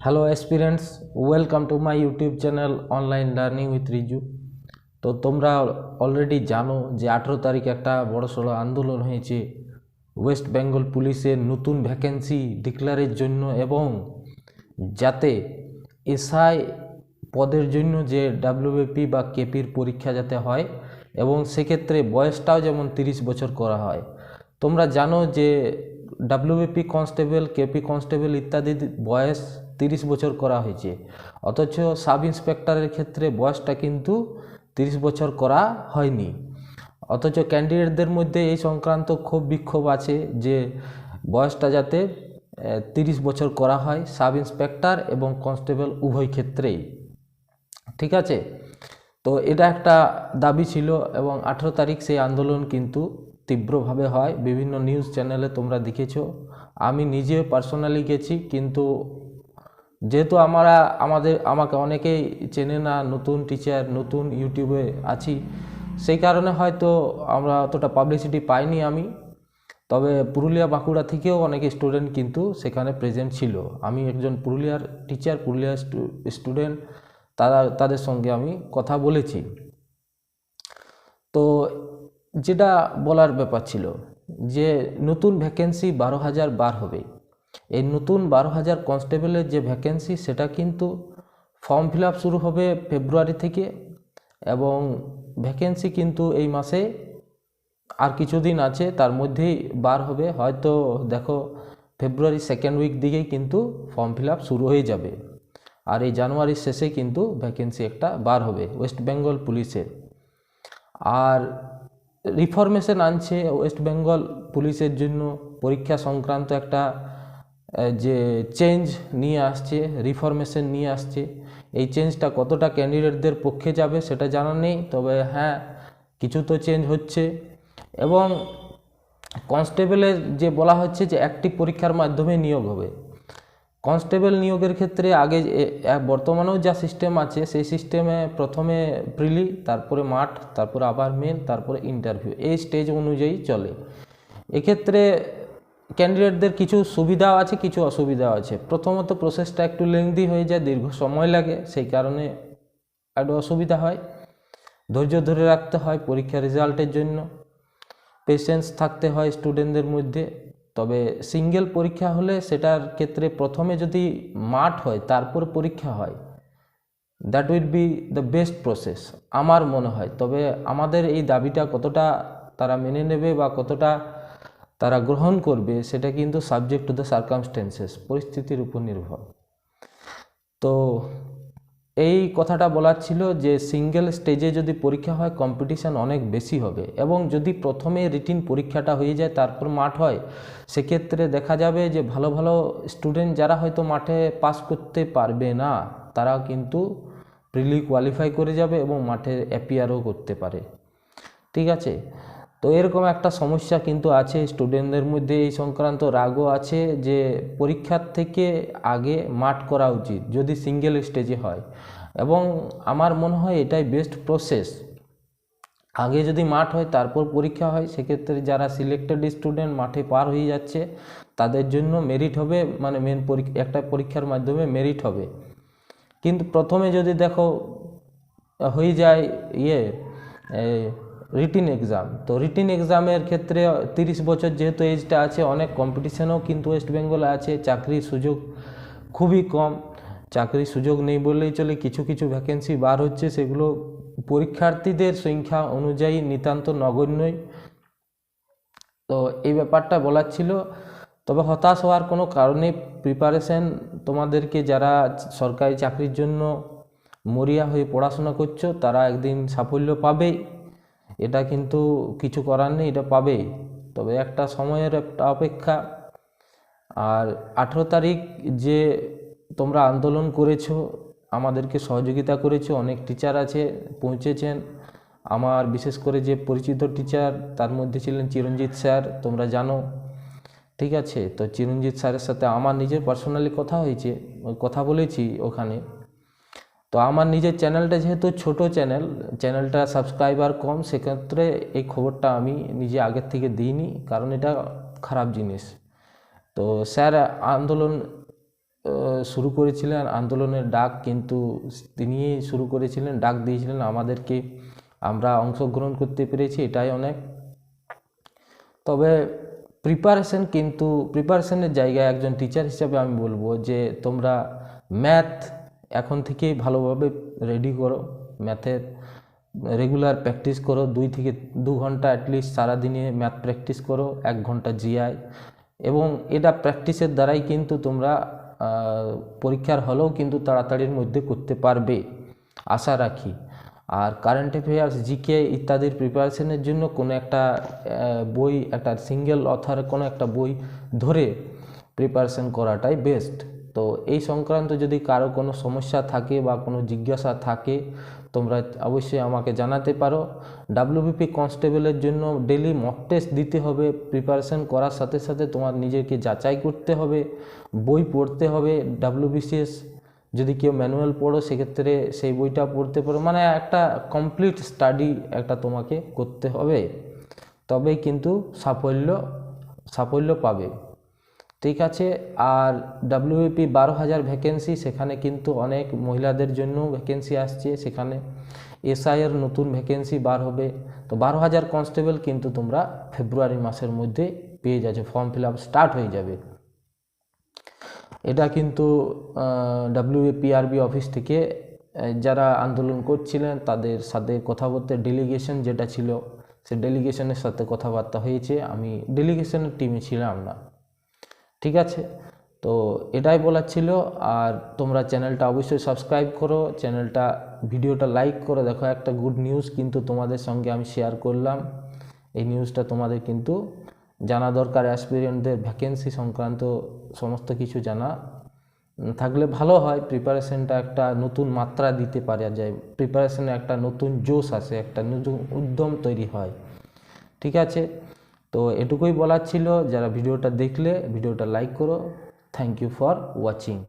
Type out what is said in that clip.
Hello aspirants, welcome to my YouTube channel online learning with Riju. তো তোমরা already জানো যে 18 তারিখ একটা বড়সড় আন্দোলন হয়েছে ওয়েস্ট বেঙ্গল পুলিশের নতুন ভ্যাকেন্সি ডিক্লারের জন্য, এবং যাতে এসআই পদের জন্য যে ডাব্লিউবিপি বা কেপির পরীক্ষা যাতে হয়, এবং সেক্ষেত্রে বয়সটাও যেমন 30 বছর করা হয়। তোমরা জানো যে ডাব্লিউবিপি কনস্টেবল, কেপি কনস্টেবল ইত্যাদির বয়স 30 বছর করা হয়েছে, অথচ সাব ইন্সপেক্টরের ক্ষেত্রে বয়সটা কিন্তু 30 বছর করা হয়নি। অথচ ক্যান্ডিডেটদের মধ্যে এই সংক্রান্ত ক্ষোভ বিক্ষোভ আছে যে বয়সটা যাতে 30 বছর করা হয় সাব ইন্সপেক্টর এবং কনস্টেবল উভয় ক্ষেত্রেই। ঠিক আছে, তো এটা একটা দাবি ছিল, এবং 18 তারিখ সেই আন্দোলন কিন্তু তীব্রভাবে হয়। বিভিন্ন নিউজ চ্যানেলে তোমরা দেখেছো, আমি নিজে পার্সোনালি গেছি, কিন্তু যেহেতু আমাকে অনেকেই চেনে না, নতুন টিচার, নতুন ইউটিউবে আছি, সেই কারণে হয়তো আমরা অতটা পাবলিসিটি পাইনি আমি। তবে পুরুলিয়া বাঁকুড়া থেকেও অনেক স্টুডেন্ট কিন্তু সেখানে প্রেজেন্ট ছিল। আমি একজন পুরুলিয়ার টিচার, পুরুলিয়ার স্টুডেন্ট, তাদের সঙ্গে আমি কথা বলেছি। তো যেটা বলার ব্যাপার ছিল যে নতুন ভ্যাকেন্সি 12,000 বার হবে। এই নতুন 12,000 কনস্টেবলের যে ভ্যাকেন্সি, সেটা কিন্তু ফর্ম ফিল আপ শুরু হবে ফেব্রুয়ারি থেকে, এবং ভ্যাকেন্সি কিন্তু এই মাসে আর কিছুদিন আছে, তার মধ্যেই বার হবে। হয়তো দেখো ফেব্রুয়ারি সেকেন্ড উইক দিকেই কিন্তু ফর্ম ফিল আপ শুরু হয়ে যাবে, আর এই জানুয়ারির শেষে কিন্তু ভ্যাকেন্সি একটা বার হবে ওয়েস্ট বেঙ্গল পুলিশের। আর রিফরমেশন আনছে ওয়েস্ট বেঙ্গল পুলিশের জন্য, পরীক্ষা সংক্রান্ত একটা যে চেঞ্জ নিয়ে আসছে, রিফরমেশন নিয়ে আসছে। এই চেঞ্জটা কতটা ক্যান্ডিডেটদের পক্ষে যাবে সেটা জানা নেই, তবে হ্যাঁ, কিছু তো চেঞ্জ হচ্ছে। এবং কনস্টেবলের যে বলা হচ্ছে যে একটি পরীক্ষার মাধ্যমে নিয়োগ হবে। কনস্টেবল নিয়োগের ক্ষেত্রে আগে বর্তমানেও যা সিস্টেম আছে, সেই সিস্টেমে প্রথমে প্রিলি, তারপরে মাঠ, তারপরে আবার মেন, তারপরে ইন্টারভিউ, এই স্টেজ অনুযায়ী চলে। এক্ষেত্রে ক্যান্ডিডেটদের কিছু সুবিধাও আছে, কিছু অসুবিধাও আছে। প্রথমত প্রসেসটা একটু লেংদি হয়ে যায়, দীর্ঘ সময় লাগে, সেই কারণে একটু অসুবিধা হয়। ধৈর্য ধরে রাখতে হয় পরীক্ষা রেজাল্টের জন্য, পেশেন্স থাকতে হয় স্টুডেন্টদের মধ্যে। তবে সিঙ্গেল পরীক্ষা হলে সেটার ক্ষেত্রে প্রথমে যদি মাঠ হয় তারপর পরীক্ষা হয়, that will be the best process আমার মনে হয়। তবে আমাদের এই দাবিটা কতটা তারা মেনে নেবে বা কতটা তারা গ্রহণ করবে, সেটা কিন্তু সাবজেক্ট টু দ্য সার্কামস্টেন্সেস, পরিস্থিতির উপর নির্ভর। তো এই কথাটা বলার ছিল যে সিঙ্গেল স্টেজে যদি পরীক্ষা হয়, কম্পিটিশান অনেক বেশি হবে, এবং যদি প্রথমে রিটিন পরীক্ষাটা হয়ে যায় তারপর মাঠ হয়, সেক্ষেত্রে দেখা যাবে যে ভালো ভালো স্টুডেন্ট যারা হয়তো মাঠে পাস করতে পারবে না, তারাও কিন্তু প্রিলি কোয়ালিফাই করে যাবে এবং মাঠে অ্যাপিয়ারও করতে পারে। ঠিক আছে, তো এরকম একটা সমস্যা কিন্তু আছে স্টুডেন্টদের মধ্যে। এই সংক্রান্ত রাগও আছে যে পরীক্ষার থেকে আগে মাঠ করা উচিত যদি সিঙ্গেল স্টেজে হয়, এবং আমার মনে হয় এটাই বেস্ট প্রসেস। আগে যদি মাঠ হয় তারপর পরীক্ষা হয়, সেক্ষেত্রে যারা সিলেক্টেড স্টুডেন্ট মাঠে পার হয়ে যাচ্ছে তাদের জন্য মেরিট হবে, মানে মেন একটা পরীক্ষার মাধ্যমে মেরিট হবে। কিন্তু প্রথমে যদি দেখো হয়ে যায় রিটিন এক্সাম, তো রিটিন এক্সামের ক্ষেত্রে 30 বছর যেহেতু এজটা আছে, অনেক কম্পিটিশানও কিন্তু ওয়েস্ট বেঙ্গলে আছে, চাকরির সুযোগ খুবই কম। চাকরির সুযোগ নেই বললেই চলে, কিছু কিছু ভ্যাকেন্সি বার হচ্ছে, সেগুলো পরীক্ষার্থীদের সংখ্যা অনুযায়ী নিতান্ত নগণ্যই। তো এই ব্যাপারটা বলার ছিল। তবে হতাশ হওয়ার কোনো কারণে, প্রিপারেশন তোমাদেরকে যারা সরকারি চাকরির জন্য মরিয়া হয়ে পড়াশোনা করছো, তারা একদিন সাফল্য পাবেই, এটা কিন্তু কিছু করার নেই, এটা পাবেই। তবে একটা সময়ের একটা অপেক্ষা। আর 18 তারিখ যে তোমরা আন্দোলন করেছো, আমাদেরকে সহযোগিতা করেছো, অনেক টিচার আছে পৌঁছেছেন। আমার বিশেষ করে যে পরিচিত টিচার, তার মধ্যে ছিলেন চিরঞ্জিত স্যার, তোমরা জানো। ঠিক আছে, তো চিরঞ্জিত স্যারের সাথে আমার নিজের পার্সোনালি কথা হয়েছে, কথা বলেছি ওখানে। তো আমার নিজের চ্যানেলটা যেহেতু ছোট চ্যানেলটা সাবস্ক্রাইবার কম, সেক্ষেত্রে এই খবরটা আমি নিজে আগের থেকে দিইনি, কারণ এটা খারাপ জিনিস। তো স্যার আন্দোলন শুরু করেছিলেন আন্দোলনের ডাক, কিন্তু তিনি শুরু করেছিলেন, ডাক দিয়েছিলেন আমাদেরকে, আমরা অংশগ্রহণ করতে পেরেছি, এটাই অনেক। তবে প্রিপারেশনের জায়গায় একজন টিচার হিসাবে আমি বলবো যে তোমরা ম্যাথ এখন থেকেই ভালোভাবে রেডি করো, ম্যাথের রেগুলার প্র্যাকটিস করো, 2 থেকে 2 ঘন্টা অ্যাটলিস্ট সারাদিনে ম্যাথ প্র্যাকটিস করো, 1 ঘন্টা জিআই, এবং এটা প্র্যাকটিসের দ্বারাই কিন্তু তোমরা পরীক্ষার হলেও কিন্তু তাড়াতাড়ির মধ্যে করতে পারবে আশা রাখি। আর কারেন্ট অ্যাফেয়ার্স, জিকে ইত্যাদির প্রিপারেশনের জন্য কোনো একটা বই, একটা সিঙ্গেল অথার কোনো একটা বই ধরে প্রিপারেশন করাটাই বেস্ট। তো এই সংক্রান্ত যদি কারো কোনো সমস্যা থাকে বা কোনো জিজ্ঞাসা থাকে, তোমরা অবশ্যই আমাকে জানাতে পারো। ডাব্লিউবিপি কনস্টেবলের জন্য ডেলি মক টেস্ট দিতে হবে, প্রিপারেশন করার সাথে সাথে তোমার নিজেকে যাচাই করতে হবে, বই পড়তে হবে। ডাব্লিউবিসিএস যদি কেউ ম্যানুয়াল পড়ো সেক্ষেত্রে সেই বইটা পড়তে পারো, মানে একটা কমপ্লিট স্টাডি একটা তোমাকে করতে হবে, তবেই কিন্তু সাফল্য পাবে। ঠিক আছে। আর ডাব্লিউবিপি 12,000 ভ্যাকেন্সি, সেখানে কিন্তু অনেক মহিলাদের জন্য ভ্যাকেন্সি আসছে, সেখানে এসআইয়ের নতুন ভ্যাকেন্সি বার হবে। তো 12,000 কনস্টেবল কিন্তু তোমরা ফেব্রুয়ারি মাসের মধ্যে পেয়ে যাচ্ছ, ফর্ম ফিল আপ স্টার্ট হয়ে যাবে। এটা কিন্তু ডাব্লিউবিপিআরবি অফিস থেকে যারা আন্দোলন করছিলেন তাদের সাথে কথা বলতে, ডেলিগেশন যেটা ছিল সে ডেলিগেশনের সাথে কথাবার্তা হয়েছে, আমি ডেলিগেশনের টিমে ছিলাম না। ঠিক আছে, তো এটাই বলার ছিল। আর তোমরা চ্যানেলটা অবশ্যই সাবস্ক্রাইব করো, চ্যানেলটা ভিডিওটা লাইক করো। দেখো একটা গুড নিউজ কিন্তু তোমাদের সঙ্গে আমি শেয়ার করলাম, এই নিউজটা তোমাদের কিন্তু জানা দরকার। অ্যাসপিরিয়েন্টদের ভ্যাকেন্সি সংক্রান্ত সমস্ত কিছু জানা থাকলে ভালো হয়, প্রিপারেশনটা একটা নতুন মাত্রা দিতে পারা যায়, প্রিপারেশনে একটা নতুন জোশ আসে, একটা নতুন উদ্যম তৈরি হয়। ঠিক আছে, তো এটুকুই বলার ছিল। যারা ভিডিওটা দেখলে ভিডিওটা লাইক করো। Thank you for watching.